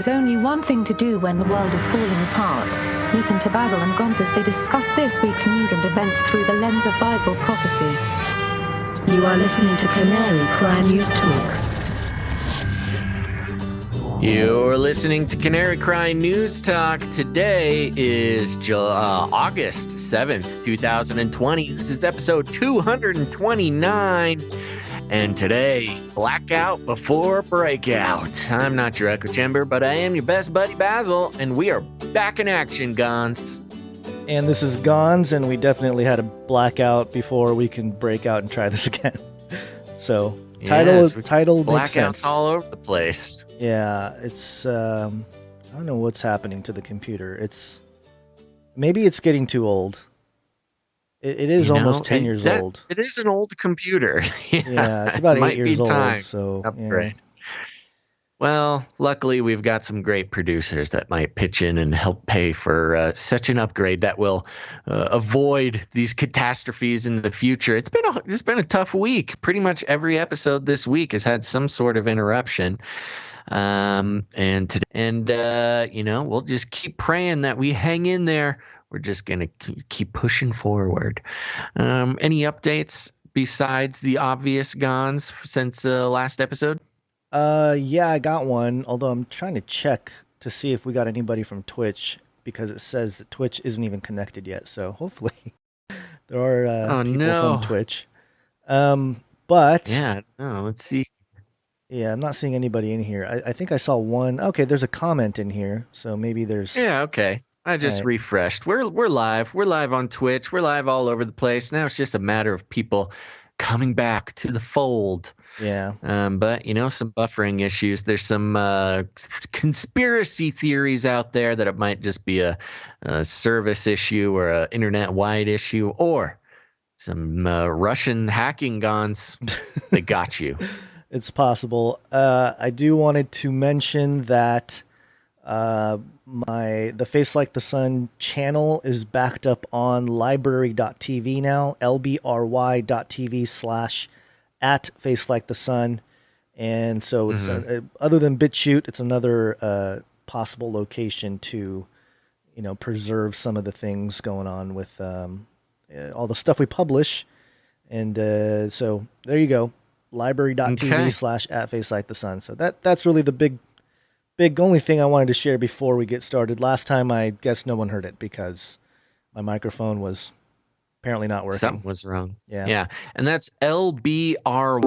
is only one thing to do when the world is falling apart. Listen to Basil and Gonz as they discuss this week's news and events through the lens of Bible prophecy. You are listening to Canary Crime News Talk. You're listening to Canary Crime News Talk. Today is August 7th, 2020. This is episode 229. And today, Blackout before Breakout. I'm not your echo chamber, but I am your best buddy Basil, and we are back in action, Gonz. And this is Gonz, and we definitely had a blackout before we can break out and try this again. So, title makes sense. Blackouts all over the place. Yeah, it's I don't know what's happening to the computer. Maybe it's getting too old. It is almost 10 years old. It is an old computer. Yeah, it's about 8 years old. So upgrade. Yeah. Well, luckily we've got some great producers that might pitch in and help pay for such an upgrade that will avoid these catastrophes in the future. It's been a tough week. Pretty much every episode this week has had some sort of interruption. We'll just keep praying that we hang in there. We're just going to keep pushing forward. Any updates besides the obvious Gonz since last episode? Yeah, I got one, although I'm trying to check to see if we got anybody from Twitch, because it says that Twitch isn't even connected yet. So hopefully there are people from Twitch. But yeah, let's see. Yeah, I'm not seeing anybody in here. I think I saw one. Okay, there's a comment in here, so maybe there's. Yeah, okay. I just refreshed. We're live. We're live on Twitch. We're live all over the place. Now it's just a matter of people coming back to the fold. Yeah. But some buffering issues. There's some conspiracy theories out there that it might just be a service issue or an internet-wide issue, or some Russian hacking Gonz that got you. It's possible. I do wanted to mention that the Face Like the Sun channel is backed up on library.tv now, lbry.tv/@facelikethesun. And so it's other than BitChute, it's another possible location to, preserve some of the things going on with all the stuff we publish. And so there you go, library.tv/@facelikethesun. So that's really the big only thing I wanted to share before we get started. Last time, I guess no one heard it because my microphone was apparently not working. Something was wrong. Yeah. And that's LBR.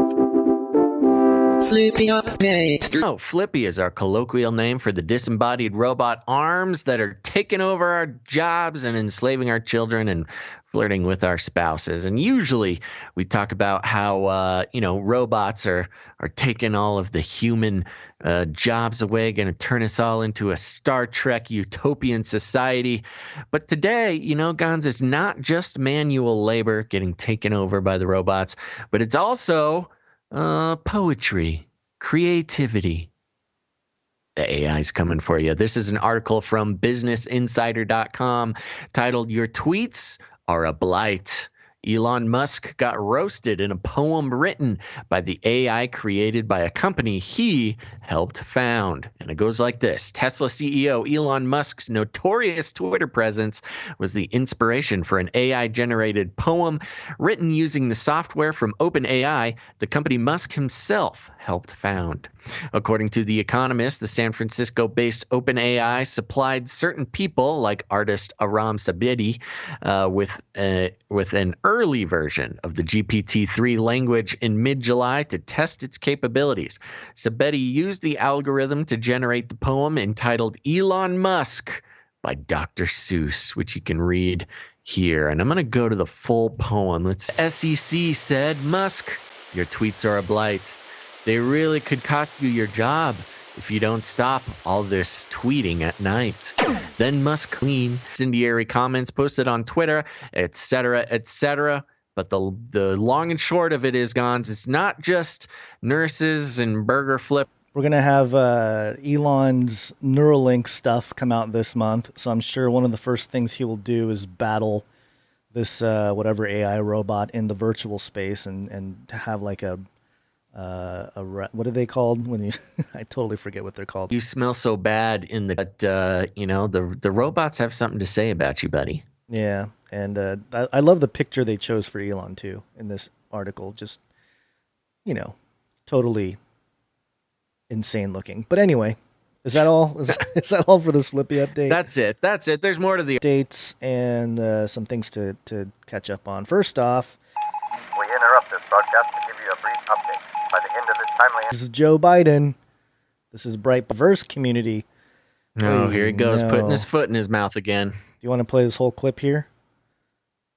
Flippy update. Oh, Flippy is our colloquial name for the disembodied robot arms that are taking over our jobs and enslaving our children and flirting with our spouses. And usually we talk about how, robots are taking all of the human jobs away, going to turn us all into a Star Trek utopian society. But today, Gonz, is not just manual labor getting taken over by the robots, but it's also poetry, creativity. The AI's coming for you. This is an article from BusinessInsider.com titled "Your Tweets Are a Blight." Elon Musk got roasted in a poem written by the AI created by a company he helped found. And it goes like this. Tesla CEO Elon Musk's notorious Twitter presence was the inspiration for an AI-generated poem written using the software from OpenAI, the company Musk himself helped found. According to The Economist, the San Francisco-based OpenAI supplied certain people, like artist Aram Sabedi, with an early version of the GPT-3 language in mid-July to test its capabilities. Sabedi used the algorithm to generate the poem entitled "Elon Musk" by Dr. Seuss, which you can read here. And I'm going to go to the full poem. SEC said, "Musk, your tweets are a blight. They really could cost you your job if you don't stop all this tweeting at night." Then Musk clean incendiary comments posted on Twitter, etc., etc. But the long and short of it is, Gonz, it's not just nurses and burger flip. We're going to have Elon's Neuralink stuff come out this month. So I'm sure one of the first things he will do is battle this whatever AI robot in the virtual space and have like a what are they called when you? I totally forget what they're called. You smell so bad in the, but the robots have something to say about you, buddy. Yeah, and I love the picture they chose for Elon too in this article. Just totally insane looking. But anyway, is that all? Is that all for this Flippy update? That's it. There's more to the updates and some things to catch up on. First off, we interrupt this broadcast to give you a brief update. By the end of this timely... This is Joe Biden. This is Bright Diverse Community. Oh, here he goes, putting his foot in his mouth again. Do you want to play this whole clip here?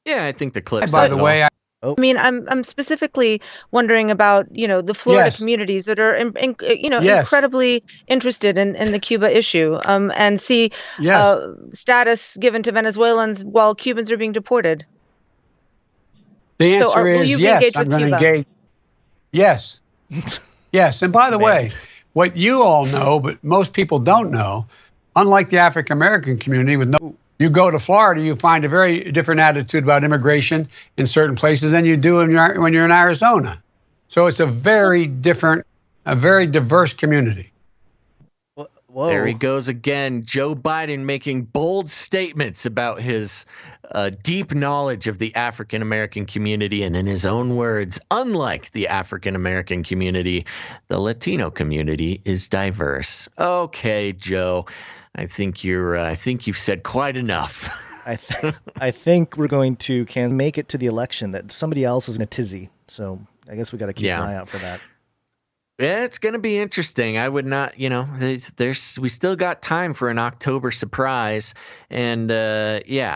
Yeah, I think the clip. By the way, I mean, I'm specifically wondering about, the Florida communities that are, incredibly interested in the Cuba issue, and see status given to Venezuelans while Cubans are being deported. The answer is yes. I'm going to engage. Yes. Yes. And by the way, what you all know, but most people don't know, unlike the African American community, you go to Florida, you find a very different attitude about immigration in certain places than you do when you're in Arizona. So it's a very different, a very diverse community. Whoa. There he goes again. Joe Biden making bold statements about his deep knowledge of the African American community. And in his own words, unlike the African American community, the Latino community is diverse. Okay, Joe. I think you've said quite enough. I think we're going to make it to the election that somebody else is in a tizzy. So I guess we got to keep an eye out for that. Yeah, it's going to be interesting. I would not, we still got time for an October surprise. And Biden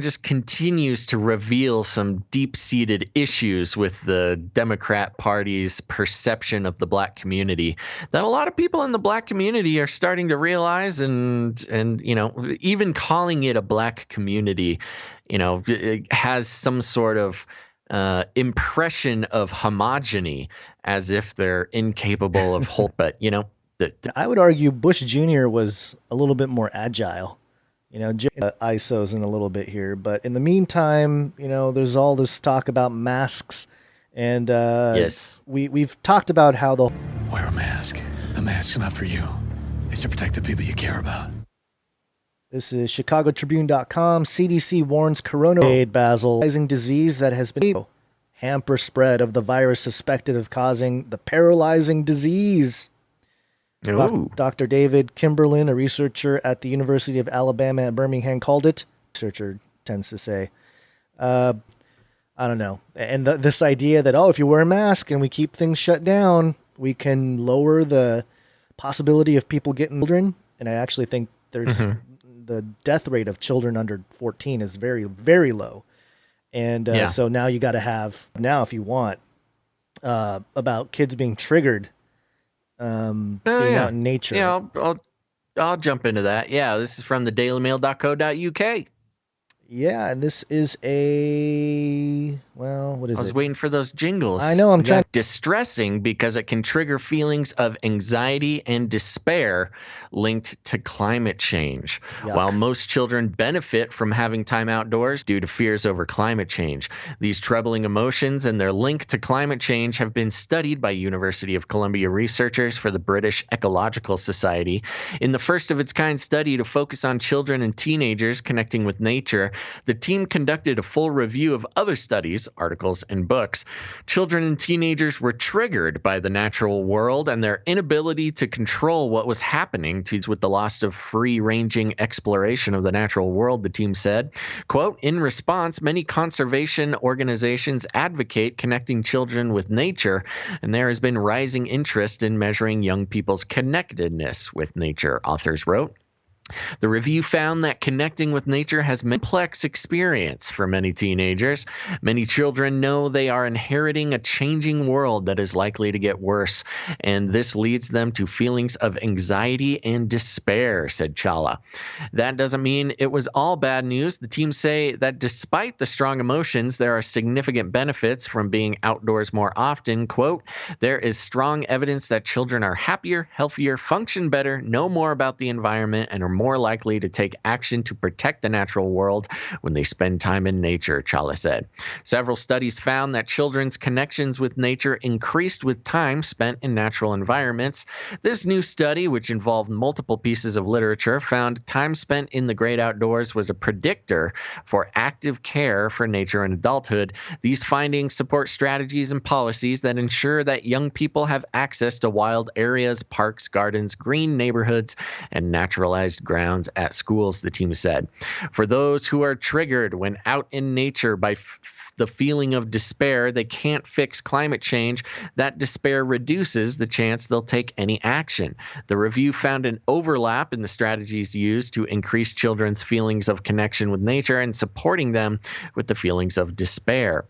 just continues to reveal some deep-seated issues with the Democrat Party's perception of the black community that a lot of people in the black community are starting to realize, and even calling it a black community, it has some sort of impression of homogeny, as if they're incapable of whole. But I would argue Bush Jr. was a little bit more agile. ISOs in a little bit here, but in the meantime, there's all this talk about masks, and yes, we've talked about how the wear a mask. The mask's not for you. It's to protect the people you care about. This is ChicagoTribune.com. CDC warns coronavirus Basel rising disease that has been hamper spread of the virus suspected of causing the paralyzing disease. Dr. David Kimberlin, a researcher at the University of Alabama at Birmingham, called it. Researcher tends to say, I don't know. And this idea that, if you wear a mask and we keep things shut down, we can lower the possibility of people getting children. And I actually think there's the death rate of children under 14 is very, very low. And so now you got to have, if you want, about kids being triggered being out in nature. Yeah, I'll jump into that. Yeah, this is from the dailymail.co.uk. Yeah, and this is what is it? I was waiting for those jingles. I know, I'm trying. Distressing because it can trigger feelings of anxiety and despair linked to climate change. Yuck. While most children benefit from having time outdoors due to fears over climate change, these troubling emotions and their link to climate change have been studied by University of Columbia researchers for the British Ecological Society. In the first of its kind study to focus on children and teenagers connecting with nature, the team conducted a full review of other studies, articles, and books. Children and teenagers were triggered by the natural world and their inability to control what was happening with the loss of free-ranging exploration of the natural world, the team said. Quote, in response, many conservation organizations advocate connecting children with nature, and there has been rising interest in measuring young people's connectedness with nature, authors wrote. The review found that connecting with nature has a complex experience for many teenagers. Many children know they are inheriting a changing world that is likely to get worse, and this leads them to feelings of anxiety and despair, said Chawla. That doesn't mean it was all bad news. The team say that despite the strong emotions, there are significant benefits from being outdoors more often. Quote, there is strong evidence that children are happier, healthier, function better, know more about the environment, and are more likely to take action to protect the natural world when they spend time in nature, Chawla said. Several studies found that children's connections with nature increased with time spent in natural environments. This new study, which involved multiple pieces of literature, found time spent in the great outdoors was a predictor for active care for nature in adulthood. These findings support strategies and policies that ensure that young people have access to wild areas, parks, gardens, green neighborhoods, and naturalized grounds at schools, the team said. For those who are triggered when out in nature by the feeling of despair, they can't fix climate change, that despair reduces the chance they'll take any action. The review found an overlap in the strategies used to increase children's feelings of connection with nature and supporting them with the feelings of despair.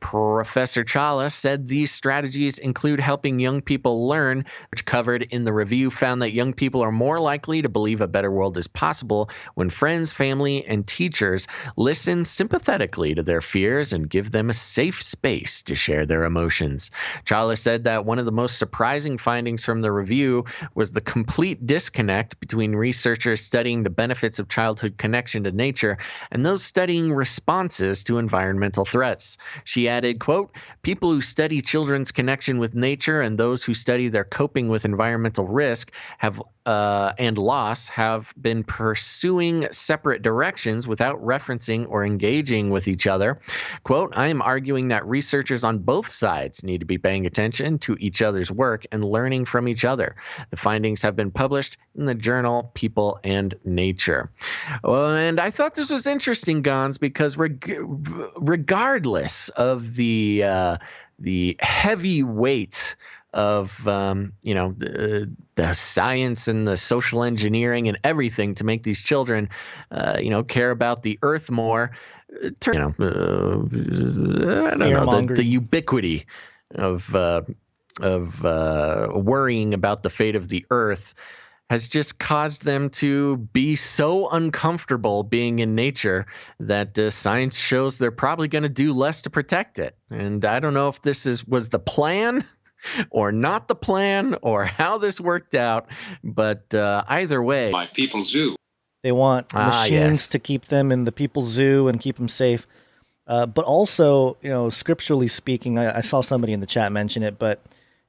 Professor Chawla said these strategies include helping young people learn, which covered in the review found that young people are more likely to believe a better world is possible when friends, family, and teachers listen sympathetically to their fears and give them a safe space to share their emotions. Chawla said that one of the most surprising findings from the review was the complete disconnect between researchers studying the benefits of childhood connection to nature and those studying responses to environmental threats. She added, quote, "People who study children's connection with nature and those who study their coping with environmental risk and loss have been pursuing separate directions without referencing or engaging with each other. Quote, I am arguing that researchers on both sides need to be paying attention to each other's work and learning from each other. The findings have been published in the journal People and Nature." And I thought this was interesting, Gons, because regardless of the heavy weight of the science and the social engineering and everything to make these children care about the earth more, the ubiquity of worrying about the fate of the earth has just caused them to be so uncomfortable being in nature that science shows they're probably going to do less to protect it. And I don't know if this was the plan or not the plan or how this worked out, but either way. My People Zoo. They want machines to keep them in the People's Zoo and keep them safe. But also, scripturally speaking, I saw somebody in the chat mention it, but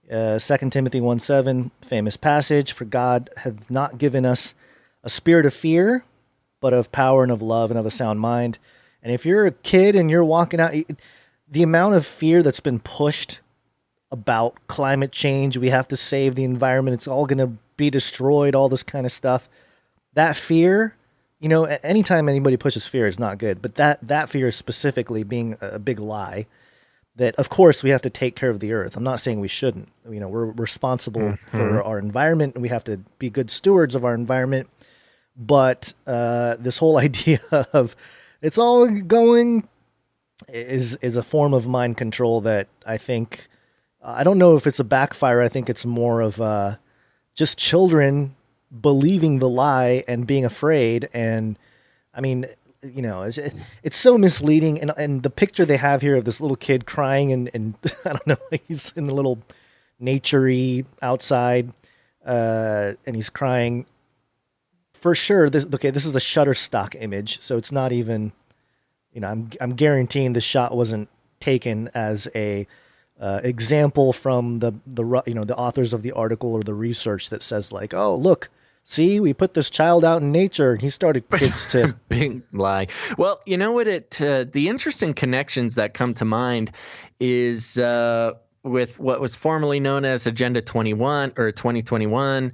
2 Timothy 1:7, famous passage, "For God hath not given us a spirit of fear, but of power and of love and of a sound mind." And if you're a kid and you're walking out, the amount of fear that's been pushed about climate change, we have to save the environment, it's all going to be destroyed, all this kind of stuff. That fear, anytime anybody pushes fear is not good, but that fear specifically being a big lie, that of course we have to take care of the earth. I'm not saying we shouldn't. We're responsible for our environment and we have to be good stewards of our environment. But this whole idea of it's all going is a form of mind control that I think, I don't know if it's a backfire. I think it's more of just children believing the lie and being afraid. And I mean, it's so misleading. And the picture they have here of this little kid crying and I don't know, he's in a little nature-y outside and he's crying for sure. This is a Shutterstock image. So it's not even, I'm guaranteeing the shot wasn't taken as a example from the authors of the article or the research that says like, oh, look, see, we put this child out in nature and he started kids to big lie. Well, you know what the interesting connections that come to mind is with what was formerly known as Agenda 21 or 2021,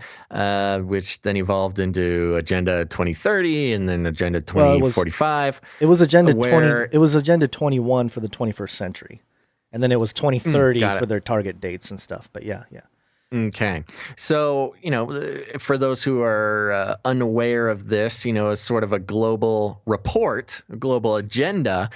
which then evolved into Agenda 2030 and then Agenda 2045. It was Agenda 20. It was Agenda 21 for the 21st century. And then it was 2030 for their target dates and stuff. But yeah. Okay. So, for those who are unaware of this, it's sort of a global report, a global agenda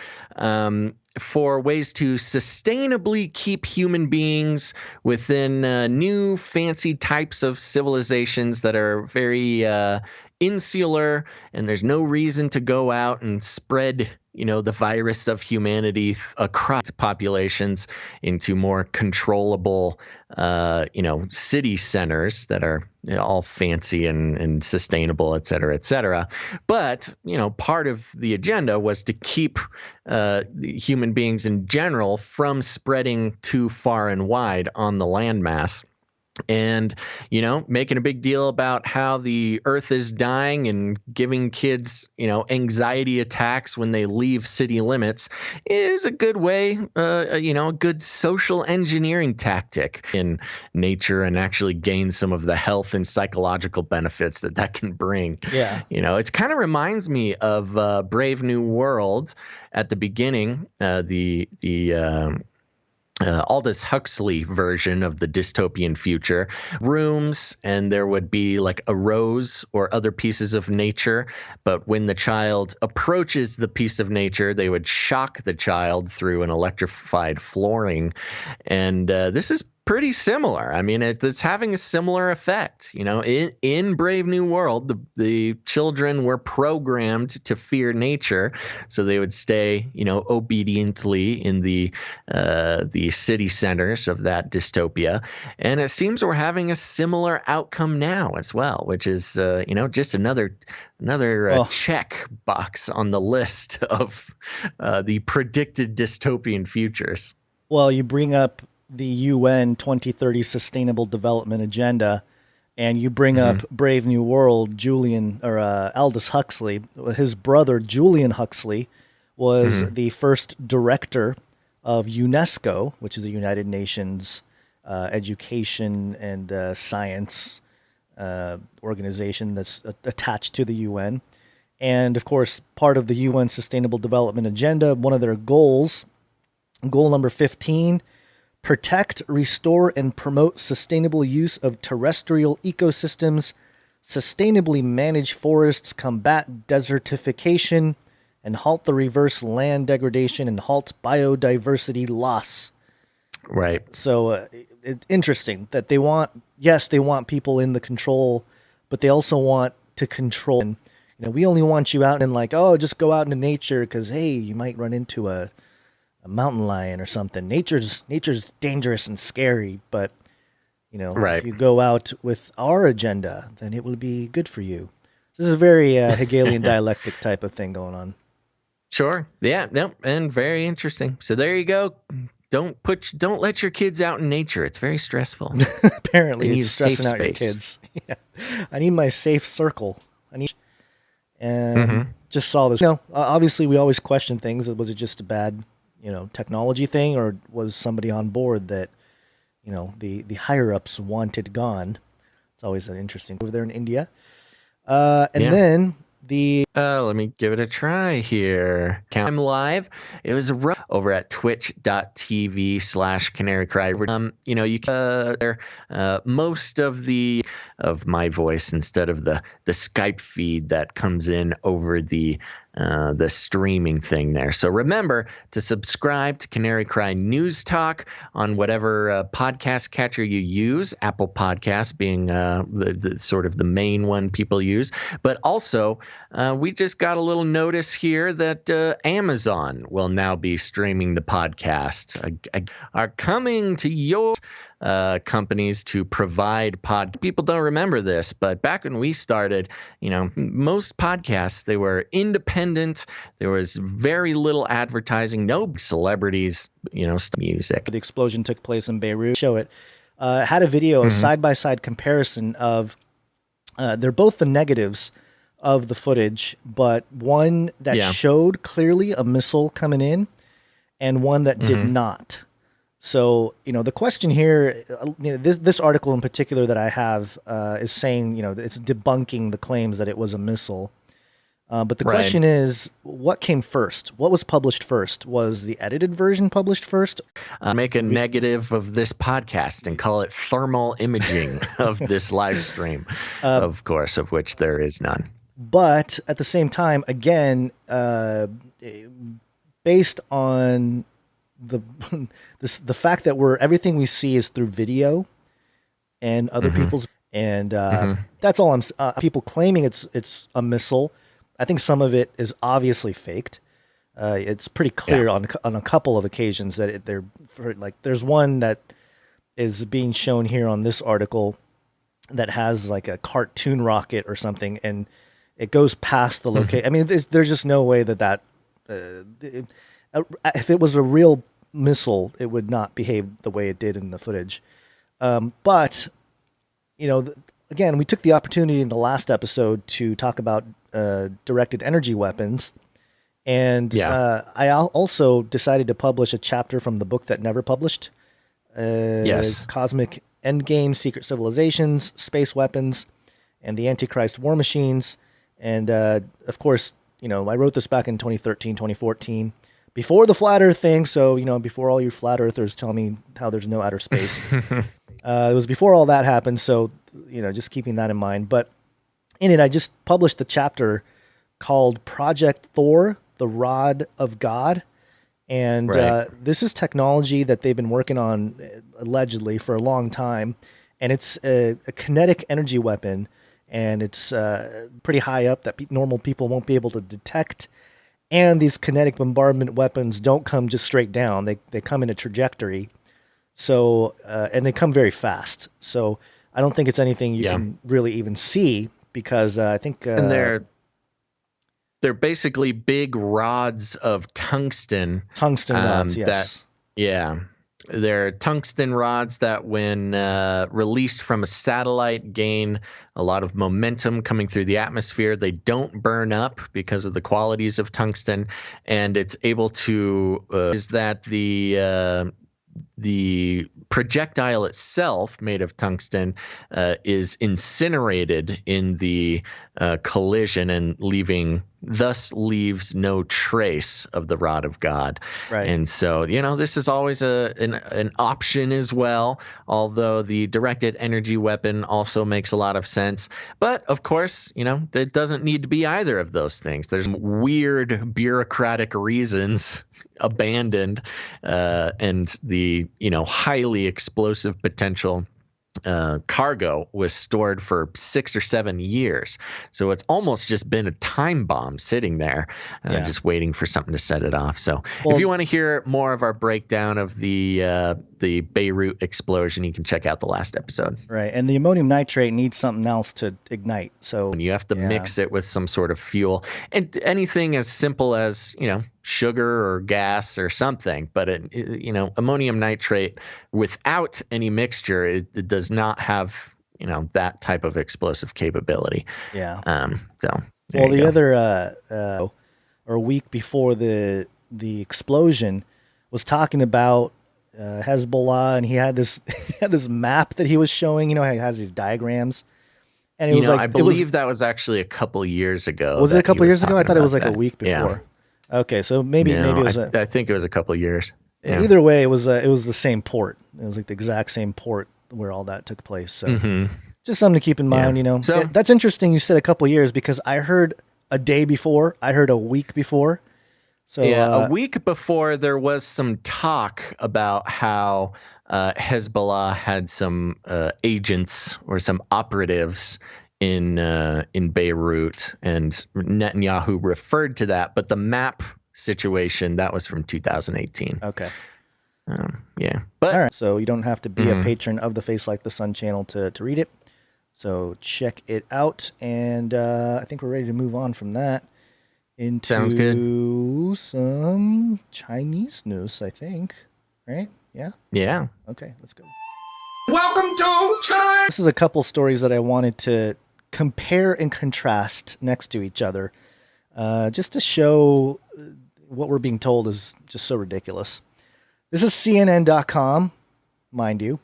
for ways to sustainably keep human beings within new fancy types of civilizations that are very insular, and there's no reason to go out and spread the virus of humanity across populations into more controllable, city centers that are all fancy and sustainable, et cetera, et cetera. But, part of the agenda was to keep human beings in general from spreading too far and wide on the landmass. And, making a big deal about how the earth is dying and giving kids, anxiety attacks when they leave city limits is a good way, a good social engineering tactic in nature and actually gain some of the health and psychological benefits that can bring. Yeah. It kind of reminds me of Brave New World at the beginning, Aldous Huxley version of the dystopian future, rooms, and there would be like a rose or other pieces of nature. But when the child approaches the piece of nature, they would shock the child through an electrified flooring. And this is pretty similar. I mean, it's having a similar effect. In Brave New World, the children were programmed to fear nature, so they would stay, obediently in the city centers of that dystopia. And it seems we're having a similar outcome now as well, which is, just another check box on the list of the predicted dystopian futures. Well, you bring up the UN 2030 Sustainable Development Agenda, and you bring up Brave New World. Aldous Huxley, his brother Julian Huxley, was the first director of UNESCO, which is the United Nations education and science organization that's attached to the UN. And of course, part of the UN Sustainable Development Agenda, one of their goals, goal number 15, protect, restore, and promote sustainable use of terrestrial ecosystems, sustainably manage forests, combat desertification, and halt the reverse land degradation and halt biodiversity loss. Right. So it's interesting that they want people in the control, but they also want to control. And, we only want you out and just go out into nature because, hey, you might run into a mountain lion or something. Nature's dangerous and scary, but if you go out with our agenda, then it will be good for you. This is a very Hegelian dialectic type of thing going on. Sure. Yeah. No. And very interesting. So there you go. Don't let your kids out in nature. It's very stressful. Apparently, it's stressing out your kids. Yeah. I need my safe circle. Just saw this. Obviously, we always question things. Was it just a bad technology thing, or was somebody on board that, the higher ups wanted gone? It's always an interesting over there in India. Then let me give it a try here. I'm live. It was over at twitch.tv/Canary Cry. You can most of my voice instead of the Skype feed that comes in over the streaming thing there. So remember to subscribe to Canary Cry News Talk on whatever podcast catcher you use, Apple Podcasts being the sort of the main one people use. But also, we just got a little notice here that Amazon will now be streaming the podcast. Are coming to your companies to provide people don't remember this, but back when we started, most podcasts, they were independent. There was very little advertising, no celebrities, music. The explosion took place in Beirut. Show it. Had a video, a side-by-side comparison of they're both the negatives of the footage, but one that showed clearly a missile coming in and one that did not. So, the question here, this article in particular that I have is saying, it's debunking the claims that it was a missile. But the question is, what came first? What was published first? Was the edited version published first? Make a negative of this podcast and call it thermal imaging of this live stream, of course, of which there is none. But at the same time, again, based on the fact that everything we see is through video and other people's, and that's all people claiming it's a missile. I think some of it is obviously faked. It's pretty clear on a couple of occasions that there's one that is being shown here on this article that has like a cartoon rocket or something, and it goes past the location. I mean, there's just no way that if it was a real missile, it would not behave the way it did in the footage. But, again, we took the opportunity in the last episode to talk about directed energy weapons. And I also decided to publish a chapter from the book that never published. Cosmic Endgame, Secret Civilizations, Space Weapons, and the Antichrist War Machines. And, of course, I wrote this back in 2013, 2014, before the flat Earth thing. So, before all you flat earthers tell me how there's no outer space. It was before all that happened. So, just keeping that in mind. But in it, I just published the chapter called Project Thor, the Rod of God. And this is technology that they've been working on allegedly for a long time. And it's a kinetic energy weapon. And it's pretty high up that normal people won't be able to detect. And these kinetic bombardment weapons don't come just straight down. They come in a trajectory. So, and they come very fast. So I don't think it's anything you can really even see, because I think... and they're basically big rods of tungsten. Tungsten rods, yes. They're tungsten rods that, when released from a satellite, gain a lot of momentum coming through the atmosphere. They don't burn up because of the qualities of tungsten, and it's able to is that the projectile itself, made of tungsten, is incinerated in the collision and thus leaves no trace of the rod of God. Right. And so, this is always an option as well, although the directed energy weapon also makes a lot of sense. But of course, it doesn't need to be either of those things. There's weird bureaucratic reasons abandoned, and the highly explosive potential cargo was stored for 6 or 7 years. So it's almost just been a time bomb sitting there, just waiting for something to set it off. So if you want to hear more of our breakdown of the Beirut explosion, you can check out the last episode. Right. And the ammonium nitrate needs something else to ignite. So you have to mix it with some sort of fuel, and anything as simple as, sugar or gas or something. But ammonium nitrate without any mixture, it does not have that type of explosive capability. The other or a week before the explosion was talking about Hezbollah, and he had this map that he was showing. He has these diagrams. And it was I believe that was actually a couple years ago. Was it a couple years ago? I thought it was like a week before. Yeah. Okay, so maybe it was. I think it was a couple of years. Yeah. Either way, it was the same port. It was like the exact same port where all that took place. So just something to keep in mind. So that's interesting. You said a couple of years, because I heard a day before. I heard a week before. So a week before, there was some talk about how Hezbollah had some agents or some operatives in Beirut, and Netanyahu referred to that. But the map situation, that was from 2018. Okay. But all right. So you don't have to be a patron of the Face Like the Sun channel to read it. So check it out, and I think we're ready to move on from that into Sounds good. Some Chinese news, I think. Right? Yeah? Yeah. Okay, let's go. Welcome to China! This is a couple stories that I wanted to compare and contrast next to each other, just to show what we're being told is just so ridiculous. This is CNN.com, mind you.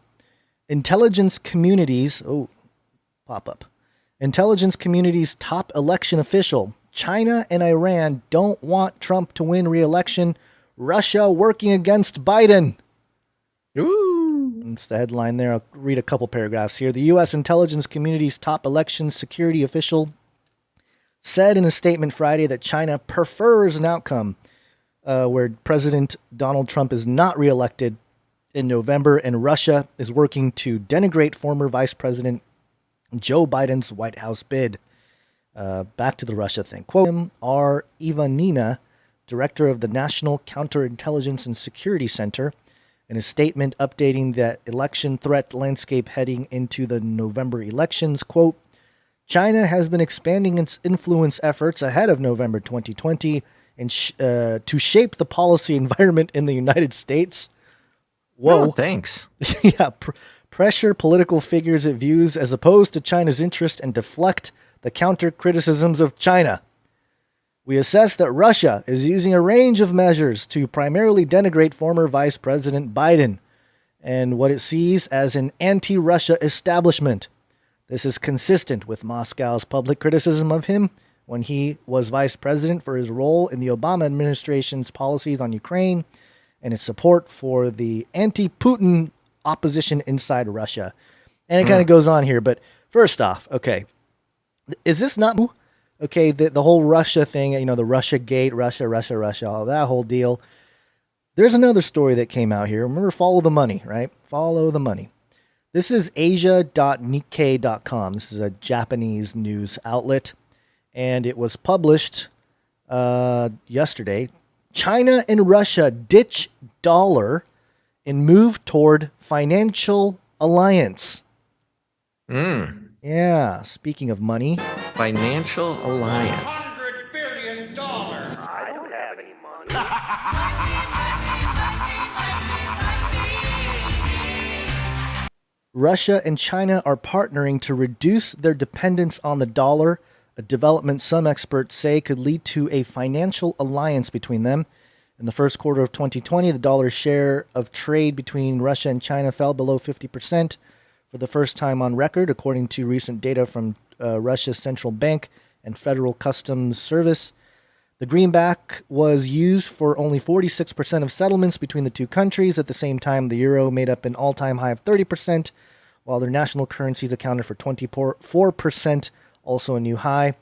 Intelligence communities, pop up. Intelligence community's top election official. China and Iran don't want Trump to win re-election. Russia working against Biden. Ooh. That's the headline there. I'll read a couple paragraphs here. The U.S. intelligence community's top election security official said in a statement Friday that China prefers an outcome where President Donald Trump is not reelected in November, and Russia is working to denigrate former Vice President Joe Biden's White House bid. Back to the Russia thing. Quote, our Ivanina director of the National Counterintelligence and Security Center, in a statement updating that election threat landscape heading into the November elections, quote, China has been expanding its influence efforts ahead of November 2020 and to shape the policy environment in the United States. Whoa. Oh, thanks. Yeah. Pressure political figures it views as opposed to China's interest and deflect the counter criticisms of China. We assess that Russia is using a range of measures to primarily denigrate former Vice President Biden and what it sees as an anti-Russia establishment. This is consistent with Moscow's public criticism of him when he was vice president for his role in the Obama administration's policies on Ukraine and its support for the anti-Putin opposition inside Russia. And it kind of goes on here, but first off, okay, is this not... Okay, the whole Russia thing, you know, the Russia gate, Russia, all that whole deal. There's another story that came out here. Remember, follow the money, right? Follow the money. This is asia.nikkei.com. This is a Japanese news outlet, and it was published yesterday. China and Russia ditch dollar and move toward financial alliance. Yeah, speaking of money. Financial alliance. $100 billion. I don't have any money. Russia and China are partnering to reduce their dependence on the dollar, a development some experts say could lead to a financial alliance between them. In the first quarter of 2020, the dollar's share of trade between Russia and China fell below 50%. For the first time on record, according to recent data from Russia's central bank and Federal Customs Service. The greenback was used for only 46% of settlements between the two countries. At the same time, the euro made up an all-time high of 30%, while their national currencies accounted for 24%, also a new high.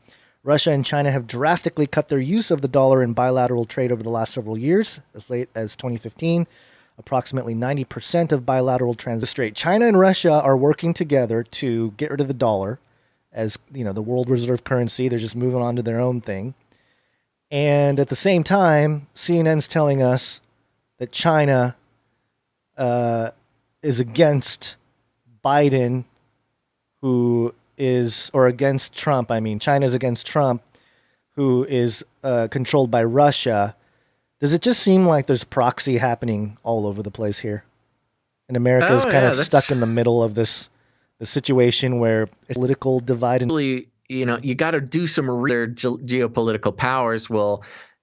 Russia and China have drastically cut their use of the dollar in bilateral trade over the last several years, as late as 2015. Approximately 90% of bilateral transactions. China and Russia are working together to get rid of the dollar as, you know, the world reserve currency. They're just moving on to their own thing. And at the same time, CNN's telling us that China is against Biden, or against Trump. I mean, China's against Trump, who is controlled by Russia. Does it just seem like there's proxy happening all over the place here? And America's stuck in the middle of the situation where it's political divide. You know, you got to do some geopolitical powers.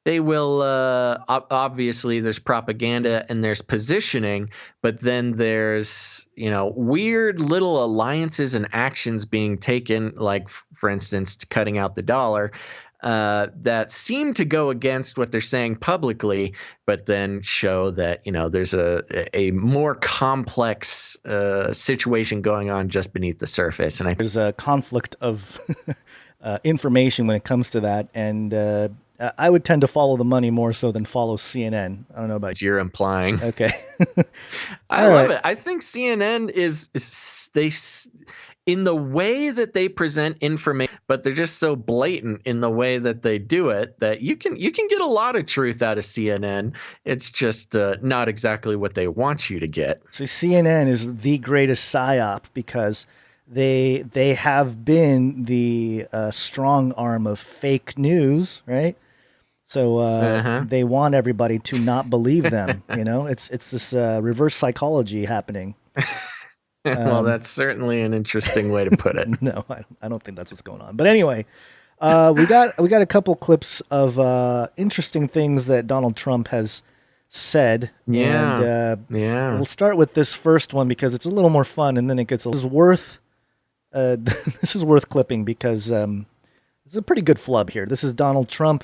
They will obviously there's propaganda and there's positioning, but then there's, you know, weird little alliances and actions being taken, like, for instance, cutting out the dollar. That seem to go against what they're saying publicly, but then show that, you know, there's a more complex situation going on just beneath the surface. And there's a conflict of information when it comes to that, and I would tend to follow the money more so than follow CNN. I don't know about you. You're implying. Okay. I love it. I think CNN is in the way that they present information, but they're just so blatant in the way that they do it that you can get a lot of truth out of CNN. It's just not exactly what they want you to get. So CNN is the greatest psyop because they have been the strong arm of fake news, right? So they want everybody to not believe them. You know, it's this reverse psychology happening. Well, that's certainly an interesting way to put it. No, I don't think that's what's going on. But anyway, we got a couple clips of interesting things that Donald Trump has said. Yeah, and, we'll start with this first one because it's a little more fun, and then it gets this is worth clipping because it's a pretty good flub here. This is Donald Trump.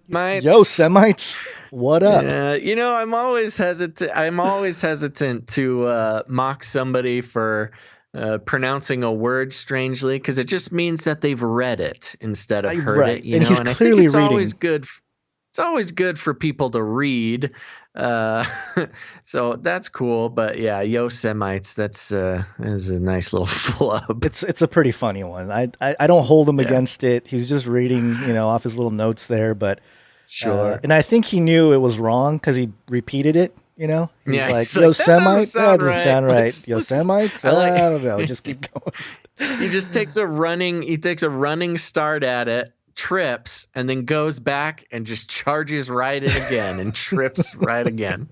Yo, Semites, what up? Yeah, you know, I'm always hesitant to mock somebody for pronouncing a word strangely, because it just means that they've read it instead of heard it. You know, he's and clearly I think it's reading. It's always good for people to read. So that's cool. But yeah, Yo Semites, that's is a nice little flub. It's a pretty funny one. I don't hold him against it. He's just reading, you know, off his little notes there. But Sure. And I think he knew it was wrong because he repeated it. He's like, he's like, Yosemite? That doesn't sound right. Let's- Yosemite? I don't know. Just keep going. He just takes a running start at it, trips, and then goes back and just charges right in again and trips right again.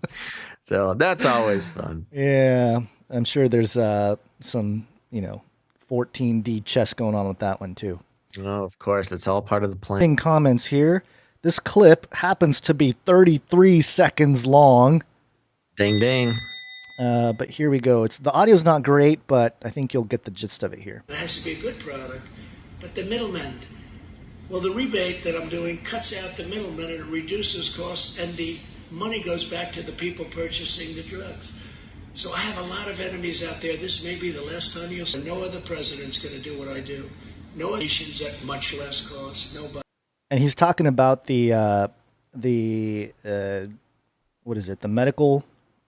So that's always fun. Yeah. I'm sure there's some, 14D chess going on with that one too. Oh, of course. It's all part of the plan. In comments here, this clip happens to be 33 seconds long. Ding, ding. But here we go. The audio's not great, but I think you'll get the gist of it here. It has to be a good product, but the middlemen. Well, the rebate that I'm doing cuts out the middlemen and it reduces costs, and the money goes back to the people purchasing the drugs. So I have a lot of enemies out there. This may be the last time you'll see. No other president's going to do what I do. No nations at much less cost. Nobody. And he's talking about the what is it? The medical.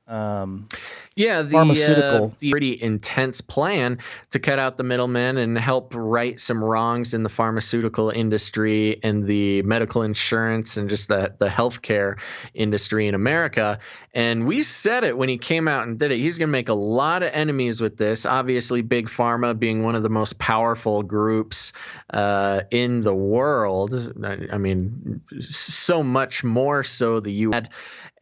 Pharmaceutical. The pretty intense plan to cut out the middlemen and help right some wrongs in the pharmaceutical industry and the medical insurance and just the healthcare industry in America. And we said it when he came out and did it. He's going to make a lot of enemies with this. Obviously, Big Pharma being one of the most powerful groups in the world. I mean, so much more so the U.S.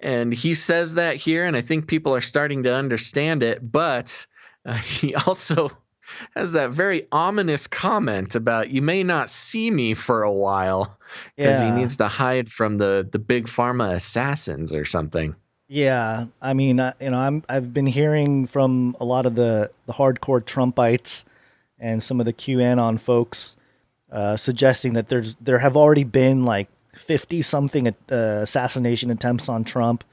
And he says that here, and I think people are starting to understand it. But he also has that very ominous comment about you may not see me for a while because he needs to hide from the big pharma assassins or something. Yeah, I mean, I've been hearing from a lot of the hardcore Trumpites and some of the QAnon folks suggesting that there have already been like 50 something assassination attempts on Trump,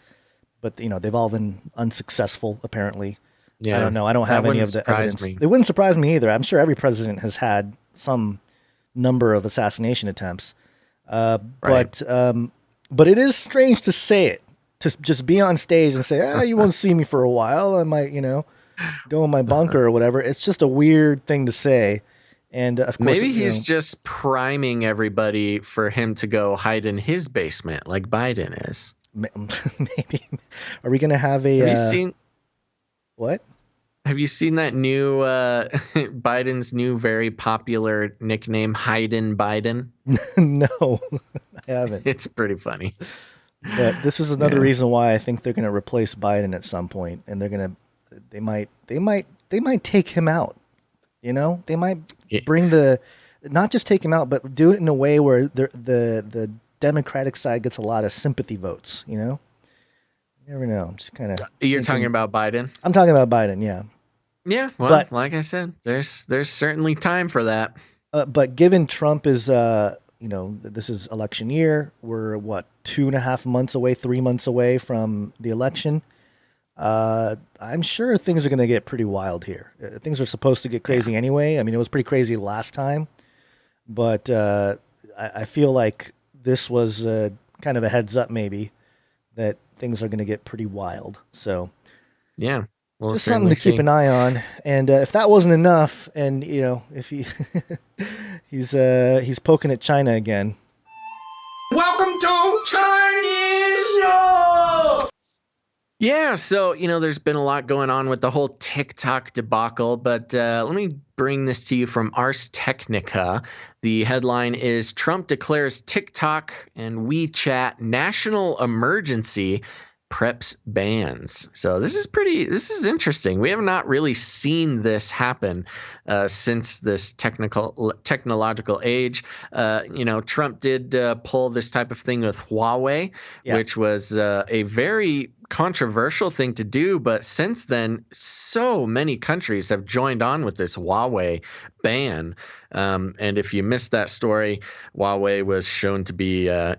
but they've all been unsuccessful apparently. Yeah, I don't know. I don't have any of the evidence. It wouldn't surprise me either. I'm sure every president has had some number of assassination attempps. But it is strange to say it, to just be on stage and say, you won't see me for a while. I might, go in my bunker or whatever. It's just a weird thing to say. And of course, maybe he's just priming everybody for him to go hide in his basement like Biden is. Maybe. Are we going to have a? Have you seen what? Have you seen that new Biden's new very popular nickname, Hayden Biden? No, I haven't. It's pretty funny. But this is another reason why I think they're going to replace Biden at some point, and they might take him out. They might bring not just take him out, but do it in a way where the Democratic side gets a lot of sympathy votes. You never know. I'm just kind of. You're talking about Biden? I'm talking about Biden. Yeah. Yeah. Well, like I said, there's certainly time for that. But given Trump is, this is election year. We're 2.5 months away, 3 months away from the election. I'm sure things are going to get pretty wild here. Things are supposed to get crazy anyway. I mean, it was pretty crazy last time, but I feel like this was kind of a heads up maybe that things are going to get pretty wild. So yeah, we'll just something to keep an eye on. And if that wasn't enough, and if he he's poking at China again. Welcome to Chinese News. Yeah, so, there's been a lot going on with the whole TikTok debacle, but let me bring this to you from Ars Technica. The headline is Trump declares TikTok and WeChat national emergency, preps bans. So this is interesting. We have not really seen this happen since this technological age. Trump did pull this type of thing with Huawei, which was a very controversial thing to do, but since then so many countries have joined on with this Huawei ban. And if you missed that story, Huawei was shown to be a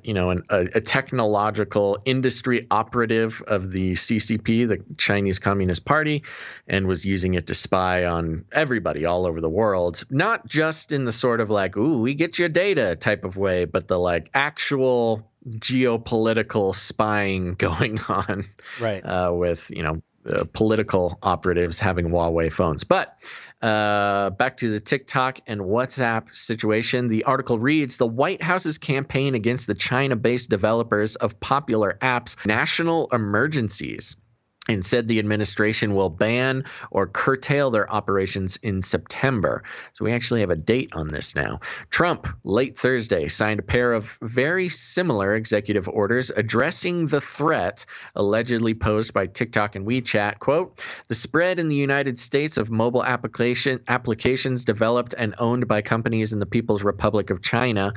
technological industry operative of the CCP, the Chinese Communist Party, and was using it to spy on everybody all over the world, not just in the sort of like, ooh, we get your data type of way, but the like actual geopolitical spying going on, right? With political operatives having Huawei phones. But Back to the TikTok and WhatsApp situation. The article reads, the White House's campaign against the China-based developers of popular apps, national emergencies, and said the administration will ban or curtail their operations in September. So we actually have a date on this now. Trump, late Thursday, signed a pair of very similar executive orders addressing the threat allegedly posed by TikTok and WeChat. Quote, the spread in the United States of mobile applications developed and owned by companies in the People's Republic of China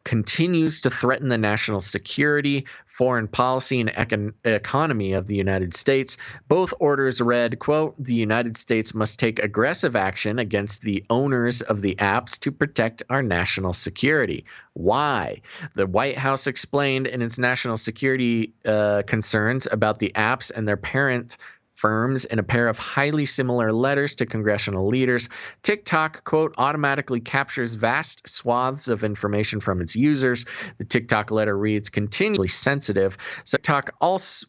continues to threaten the national security, foreign policy, and economy of the United States. Both orders read, quote, the United States must take aggressive action against the owners of the apps to protect our national security. Why? The White House explained in its national security concerns about the apps and their parent firms in a pair of highly similar letters to congressional leaders. TikTok, quote, automatically captures vast swaths of information from its users. The TikTok letter reads, continually sensitive. So TikTok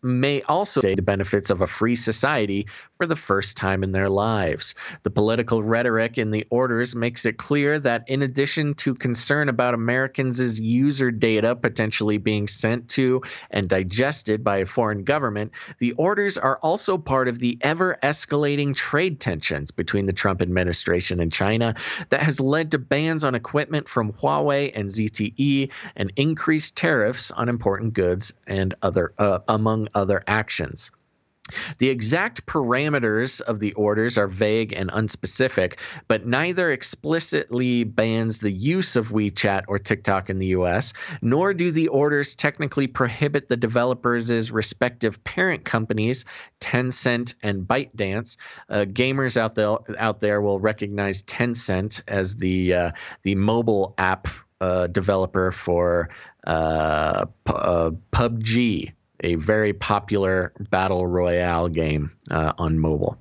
may also say the benefits of a free society for the first time in their lives. The political rhetoric in the orders makes it clear that in addition to concern about Americans' user data potentially being sent to and digested by a foreign government, the orders are also part of the ever-escalating trade tensions between the Trump administration and China that has led to bans on equipment from Huawei and ZTE and increased tariffs on important goods and among other actions. The exact parameters of the orders are vague and unspecific, but neither explicitly bans the use of WeChat or TikTok in the U.S., nor do the orders technically prohibit the developers' respective parent companies, Tencent and ByteDance. Gamers out there will recognize Tencent as the mobile app developer for PUBG. A very popular battle royale game on mobile.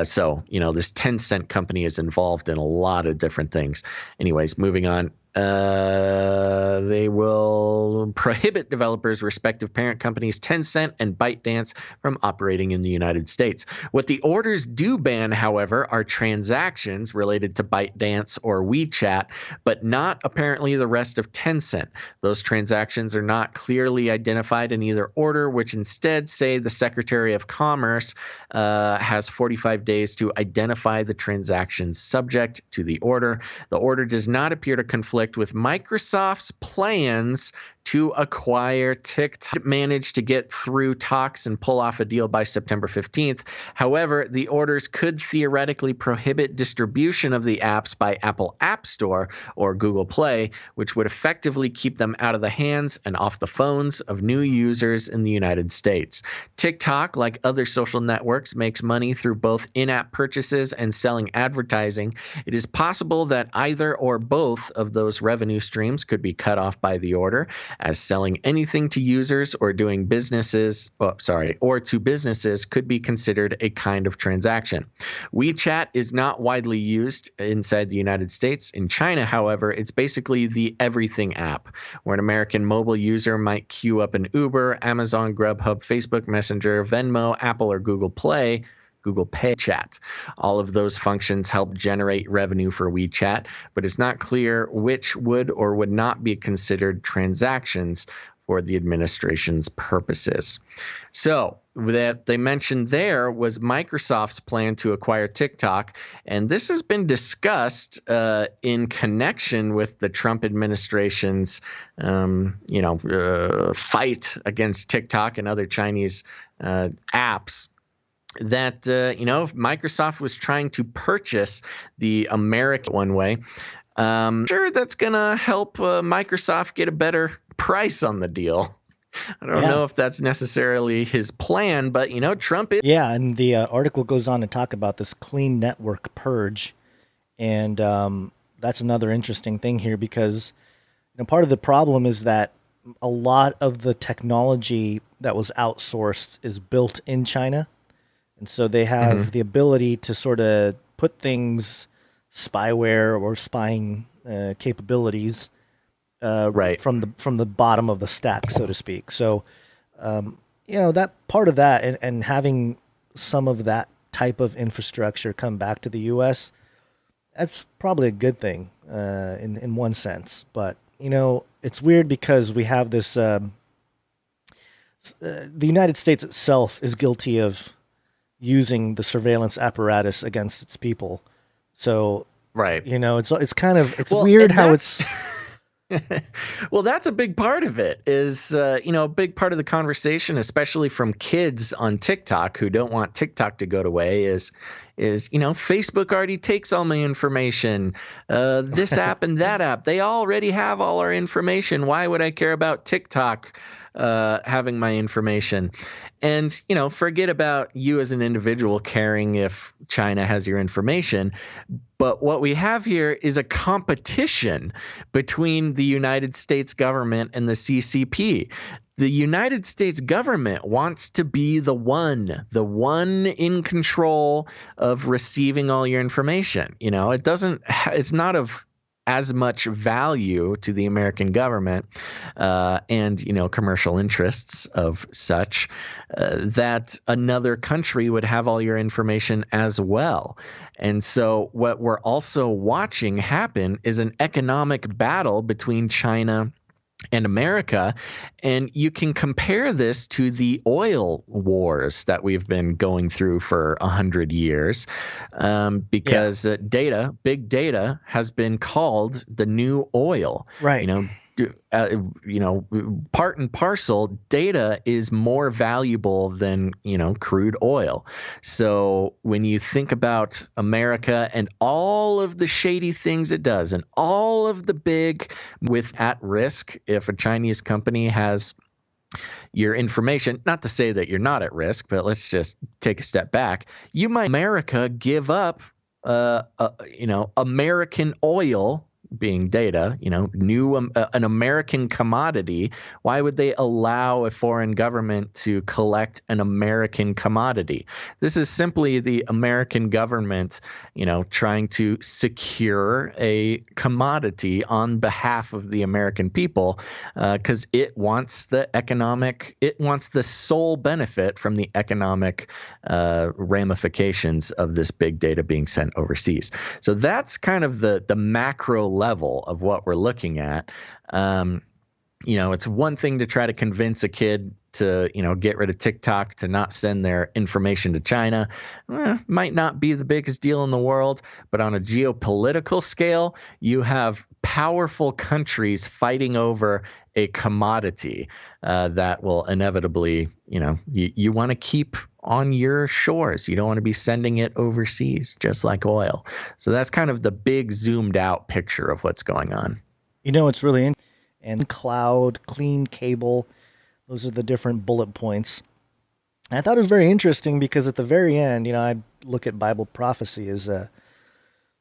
So, this Tencent company is involved in a lot of different things. Anyways, moving on. They will prohibit developers' respective parent companies, Tencent and ByteDance, from operating in the United States. What the orders do ban, however, are transactions related to ByteDance or WeChat, but not apparently the rest of Tencent. Those transactions are not clearly identified in either order, which instead say the Secretary of Commerce has 45 days to identify the transactions subject to the order. The order does not appear to conflict with Microsoft's plans to acquire TikTok. It managed to get through talks and pull off a deal by September 15th. However, the orders could theoretically prohibit distribution of the apps by Apple App Store or Google Play, which would effectively keep them out of the hands and off the phones of new users in the United States. TikTok, like other social networks, makes money through both in-app purchases and selling advertising. It is possible that either or both of those revenue streams could be cut off by the order, as selling anything to users or doing businesses, or to businesses could be considered a kind of transaction. WeChat is not widely used inside the United States. In China, however, it's basically the everything app, where an American mobile user might queue up an Uber, Amazon, Grubhub, Facebook Messenger, Venmo, Apple, or Google Pay chat. All of those functions help generate revenue for WeChat, but it's not clear which would or would not be considered transactions for the administration's purposes. So that they mentioned there was Microsoft's plan to acquire TikTok, and this has been discussed in connection with the Trump administration's, fight against TikTok and other Chinese apps. That, Microsoft was trying to purchase the American one way. Sure, that's going to help Microsoft get a better price on the deal. I don't know if that's necessarily his plan, but, Trump is. Yeah, and the article goes on to talk about this clean network purge. And that's another interesting thing here because, part of the problem is that a lot of the technology that was outsourced is built in China. And so they have the ability to sort of put things, spyware or spying capabilities, from the bottom of the stack, so to speak. So, that part of that and having some of that type of infrastructure come back to the U.S., that's probably a good thing in one sense. But, it's weird because we have this, the United States itself is guilty of using the surveillance apparatus against its people. So, right. It's kind of, it's weird how it's... Well, that's a big part of it is, a big part of the conversation, especially from kids on TikTok who don't want TikTok to go away is, Facebook already takes all my information. This app and that app, they already have all our information. Why would I care about TikTok having my information? And, forget about you as an individual caring if China has your information. But what we have here is a competition between the United States government and the CCP. The United States government wants to be the one in control of receiving all your information. It's not of as much value to the American government and commercial interests of such that another country would have all your information as well. And so what we're also watching happen is an economic battle between China and America. And you can compare this to the oil wars that we've been going through for 100 years because big data has been called the new oil. Right. Part and parcel, data is more valuable than, crude oil. So when you think about America and all of the shady things it does and all of the big with at risk, if a Chinese company has your information, not to say that you're not at risk, but let's just take a step back. You might America give up, American oil being data, an American commodity. Why would they allow a foreign government to collect an American commodity? This is simply the American government, trying to secure a commodity on behalf of the American people because it wants the sole benefit from the economic ramifications of this big data being sent overseas. So that's kind of the macro level of what we're looking at. It's one thing to try to convince a kid to, get rid of TikTok, to not send their information to China. Might not be the biggest deal in the world, but on a geopolitical scale, you have powerful countries fighting over a commodity that will inevitably, you want to keep on your shores. You don't want to be sending it overseas, just like oil. So that's kind of the big zoomed out picture of what's going on. It's really interesting. And cloud, clean cable, those are the different bullet points. And I thought it was very interesting because at the very end, I look at Bible prophecy as a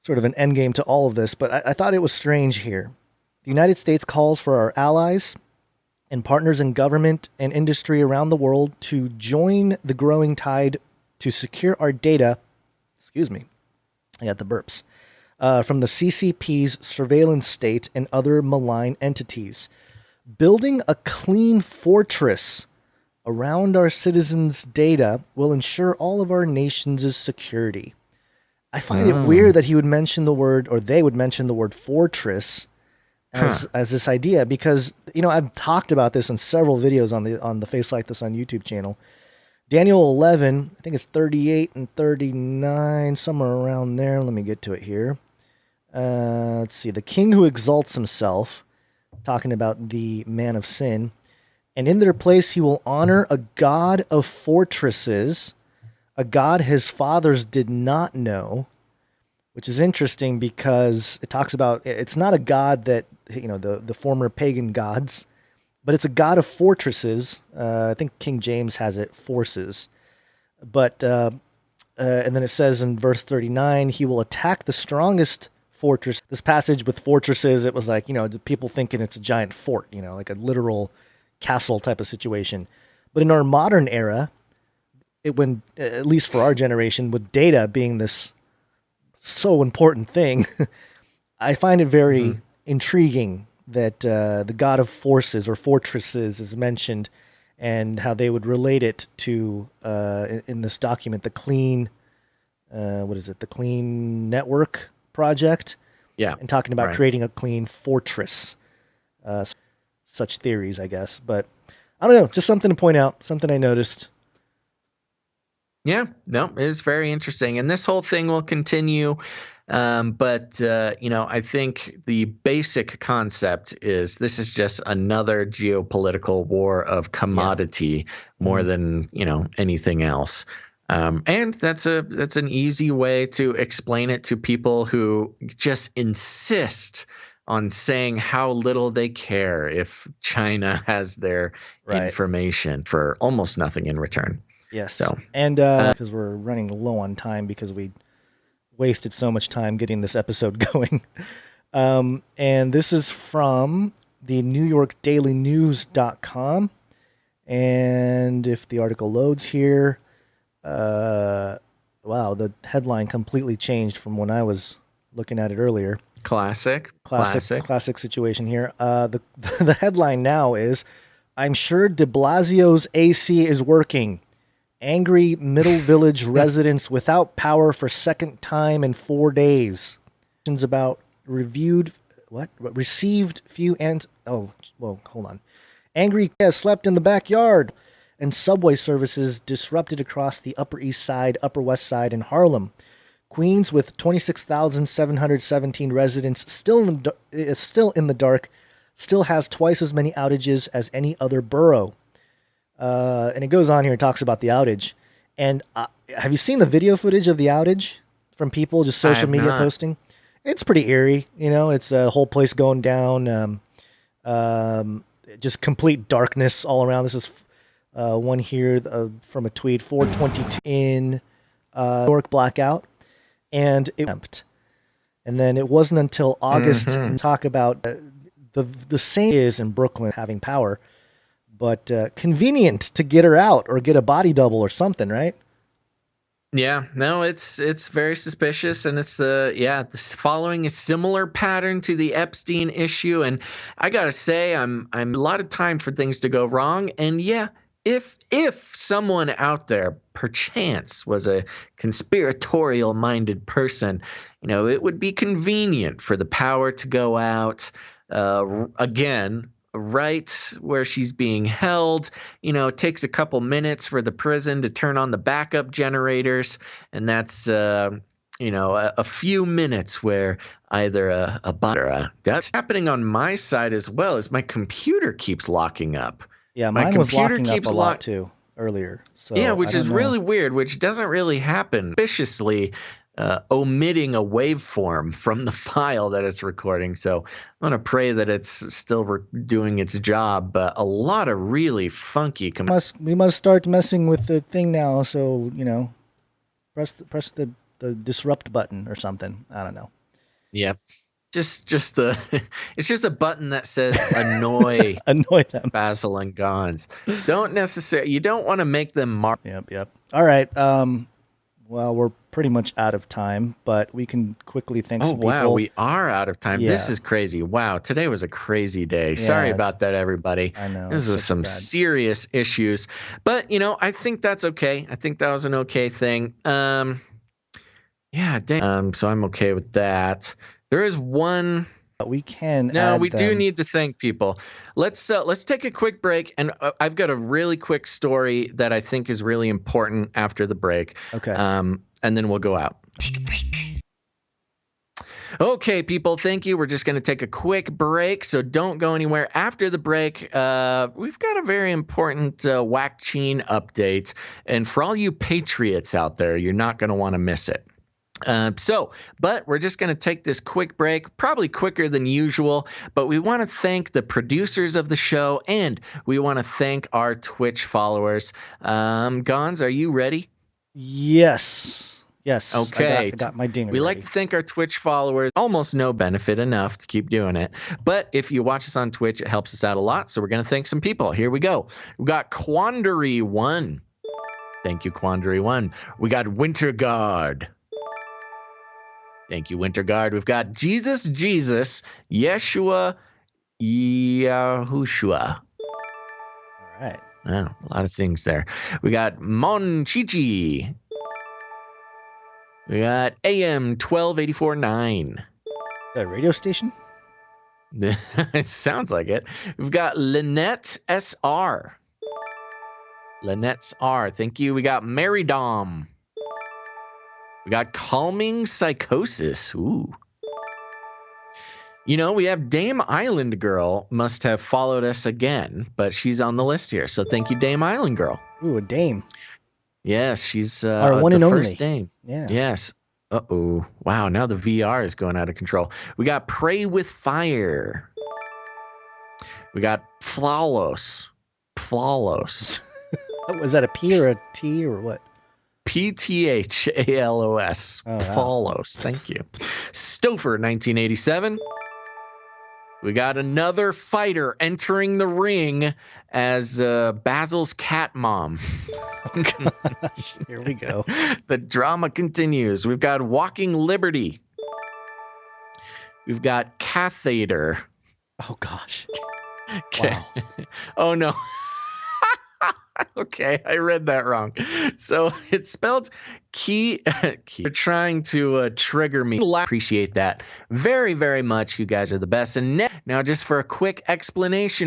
sort of an endgame to all of this, but I thought it was strange here. The United States calls for our allies and partners in government and industry around the world to join the growing tide to secure our data. Excuse me. I got the burps. From the CCP's surveillance state and other malign entities. Building a clean fortress around our citizens' data will ensure all of our nations' security. I find it weird that he would mention the word, or they would mention the word fortress as this idea, because, I've talked about this in several videos on the Face Like This on YouTube channel. Daniel 11, I think it's 38 and 39, somewhere around there. Let me get to it here. Let's see. The king who exalts himself, talking about the man of sin, and in their place he will honor a god of fortresses, a god his fathers did not know, which is interesting because it talks about, it's not a god that, the former pagan gods, but it's a god of fortresses. I think King James has it, forces. But, and then it says in verse 39, he will attack the strongest fortress. This passage with fortresses, it was like, people thinking it's a giant fort, like a literal castle type of situation. But in our modern era, when, at least for our generation, with data being this so important thing, I find it very intriguing that the god of forces or fortresses is mentioned, and how they would relate it to, in this document, the clean what is it? The Clean Network Project. Yeah. And talking about creating a clean fortress. Such theories, I guess. But I don't know. Just something to point out. Something I noticed. Yeah, no, it's very interesting. And this whole thing will continue. But I think the basic concept is this is just another geopolitical war of commodity more than, anything else. And that's an easy way to explain it to people who just insist on saying how little they care if China has their information for almost nothing in return. Yes. So, and because we're running low on time because we wasted so much time getting this episode going. And this is from the NewYorkDailyNews.com. And if the article loads here, wow, the headline completely changed from when I was looking at it earlier. Classic situation here. The headline now is, I'm sure de Blasio's AC is working. Angry Middle Village residents without power for second time in 4 days. About received few and hold on. Angry has slept in the backyard, and subway services disrupted across the Upper East Side, Upper West Side, and Harlem. Queens, with 26,717 residents still in the dark, still has twice as many outages as any other borough. And it goes on here and talks about the outage. And have you seen the video footage of the outage from people, just social media posting? It's pretty eerie. It's a whole place going down. Just complete darkness all around. This is one here from a tweet, 4:22 in New York blackout. And then it wasn't until August to talk about the same is in Brooklyn having power. But convenient to get her out or get a body double or something, right? Yeah, no, it's very suspicious, and it's following a similar pattern to the Epstein issue. And I gotta say, I'm a lot of time for things to go wrong. And yeah, if someone out there perchance was a conspiratorial minded person, it would be convenient for the power to go out again. Right where she's being held. It takes a couple minutes for the prison to turn on the backup generators, and that's a few minutes where either a bot that's happening on my side as well as my computer keeps locking up. Yeah, mine was locking up a lot too earlier. So yeah, which is really weird, which doesn't really happen. Suspiciously omitting a waveform from the file that it's recording. So I'm going to pray that it's still doing its job, but a lot of really funky we must start messing with the thing now. So, press the disrupt button or something. I don't know. Yep. Just it's just a button that says annoy them. Basil and Gons. You don't want to make them mark. Yep. All right. Well, we're pretty much out of time, but we can quickly thank some people. Oh, wow, we are out of time. Yeah. This is crazy. Wow, today was a crazy day. Yeah. Sorry about that, everybody. I know. This was some serious issues. But, I think that's okay. I think that was an okay thing. So I'm okay with that. There is one... We can. No, we do need to thank people. Let's take a quick break, and I've got a really quick story that I think is really important after the break. Okay. And then we'll go out. Take a break. Okay, people, thank you. We're just going to take a quick break, so don't go anywhere. After the break, we've got a very important Whack-Cheen update, and for all you patriots out there, you're not going to want to miss it. But we're just going to take this quick break, probably quicker than usual, but we want to thank the producers of the show, and we want to thank our Twitch followers. Gons, are you ready? Yes. Okay. I got my dinger. We like to thank our Twitch followers. Almost no benefit, enough to keep doing it. But if you watch us on Twitch, it helps us out a lot. So we're going to thank some people. Here we go. We got Quandary1. Thank you, Quandary1. We got Winterguard. Thank you, Winterguard. We've got Jesus, Yeshua, Yahushua. All right. Oh, a lot of things there. We got Monchichi. We got AM 1284.9. A radio station? It sounds like it. We've got Lynette SR. Lynette's R. Thank you. We got Mary Dom. We got Calming Psychosis. Ooh. You know, we have Dame Island Girl must have followed us again, but she's on the list here. So thank you, Dame Island Girl. Ooh, a dame. Yes, she's our one the and first only dame. Yeah. Yes. Uh-oh. Wow, now the VR is going out of control. We got Pray with Fire. We got Flawless. Flawless. Was that a P or a T or what? PTHALOS. Oh, wow. Flawless. Thank you. Stouffer, 1987. We got another fighter entering the ring as Basil's cat mom. Oh, gosh. Here we go. The drama continues. We've got Walking Liberty. We've got Catheter. Oh, gosh. Okay. Wow. Oh, no. Okay, I read that wrong. So it's spelled key. You're trying to trigger me. Appreciate that very, very much. You guys are the best. And now, just for a quick explanation.